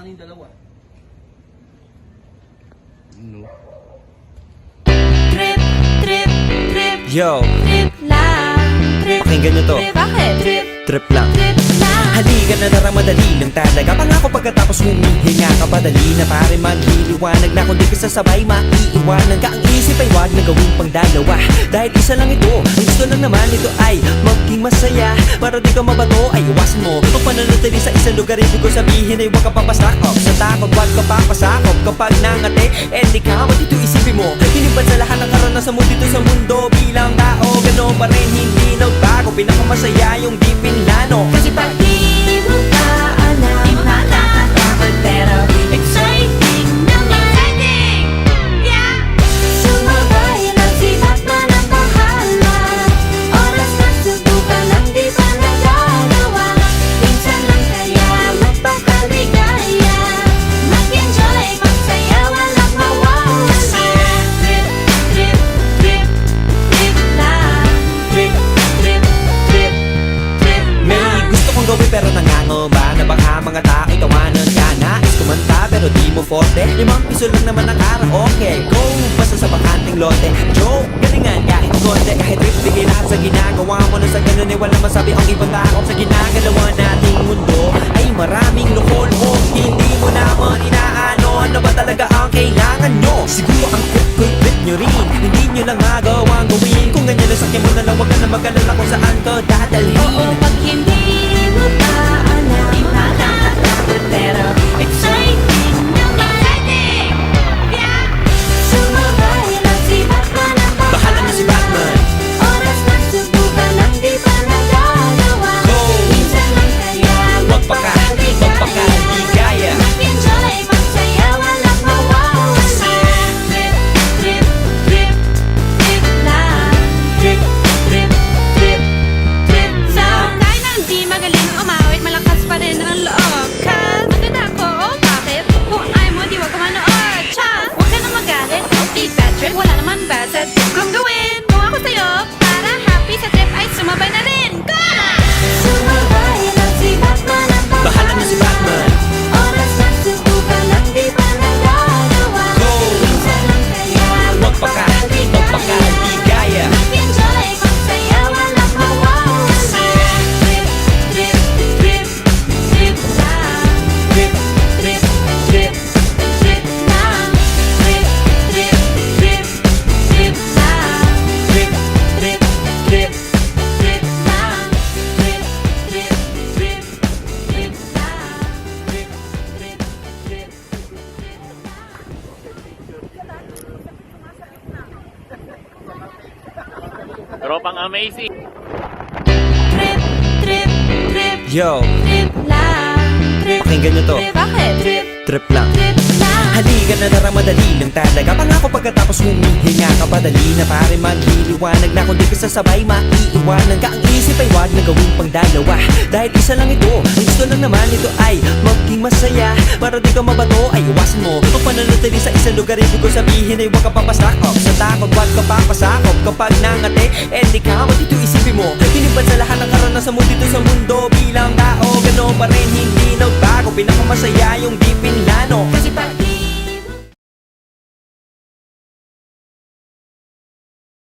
nating dalawa. No. Trip, trip, trip, Yo, trip lang. Trip, pakinggan nyo to. trip, bakit? Trip, Trip lang. trip lang. Halika na naramadali ng talaga. Pangako pagkatapos humihinga ka padali na pare magliliwanag na kung di ka sasabay maiiwanan ka. Ang isip ay wag na gawing pang dalawa dahil isa lang ito. Ang gusto lang naman ito ay maging masaya. Para di ka mabato ay iwasan mo kung pananatili sa isang lugar. Ibig ko sabihin ay wag ka papasakop sa takot, wag ka papasakop. Kapag nangate, di ka dito isipin mo hinipan sa lahat ng karanasan mo dito sa mundo. Bilang tao, gano'n pa rin hindi nagbago. Pinakamasaya yung di pinlano. Kasi pag di mo pa alam, nakakatakot pero exciting naman. Exciting! Yeah! Sumabay lang si Batman ang bahala. Oras na subukan ang di pa nagagawa. Minsan lang kaya magpakaligaya. Mag-enjoy, magsaya, walang mawawala. Trip, trip, trip, trip lang. Trip, trip, trip, trip May lang. gusto kong gawin pero nangangamba na baka mga tao'y tawanan ka. Nais kumanta pero di mo forte. 5 piso lang naman ang karaoke. Go! Basta sa bakanting lote. Joke! Galingan kahit konti. Kahit trip, bigay lahat sa ginagawa mo. Na sa ganun ay walang masabi ang ibang tao. Sa ginagalawa nating mundo ay maraming loko-loko. Hindi mo naman inaano. Ano ba talaga ang kailangan nyo? Siguro ang trip nyo rin. Hindi nyo lang magawang gawin. Kung ganyan na sakyan mo na lang, wag ka na mag-alala kung saan ka dadalhin. Oo, pag hindi mo pa alam, nakakatakot pero exciting naman. Exciting! Yeah! Sumabay lang si Batman ang Bahala na si Batman. Oras na subukan ang di pa nagagawa. Go! Minsan lang kaya magpakaligaya. Mag-enjoy, magsaya, walang mawawala. Trip, trip, trip, trip lang. Trip, trip, trip, trip lang. Dahil na hindi magaling umawit, malakas pa rin ang loob. Cause maganda ako, oh bakit? Kung ayaw mo, di wag ka manood. Chas, huwag ka na magalit, don't be bad trip. Wala naman bad sa trip kong gawin. Kung ako sa'yo, para happy sa trip ay sumabay na rin. Go! Sumabay lang si Batman ang Bahala na si Batman. Oras na subukan ang di pa nagagawa. Go! Minsan lang kaya magpakaligaya. Mag-enjoy, magsaya, walang mawawala. Trip, trip, trip, trip lang. Trip, Trip, trip, trip lang. Trip, trip, trip, trip lang. trip, Trip, trip, trip lang. Trip, trip, trip, trip lang. Trip, trip, trip, trip lang. Tropang amazing. Trip, trip, trip, Yo, trip lang. Trip, pakinggan nyo to. trip, bakit? Trip, Trip lang. trip lang. Halika na naramadali ng talaga. Pangako pagkatapos humihinga ka padali na pare magliliwanag na kung di ka sasabay maiiwanan ka. Ang isip ay wag na gawing pang dalawa dahil isa lang ito. Ang gusto lang naman ito ay maging masaya. Para di ka mabato ay iwasan mo kung pananatili sa isang lugar. Ibig ko sabihin ay wag ka papasakop sa takot, wag ka papasakop. Kapag nangate, di ka dito isipin mo hinipan sa lahat ng karanasan mo dito sa mundo. Bilang tao, gano'n pa rin hindi nagbago. Pinakamasaya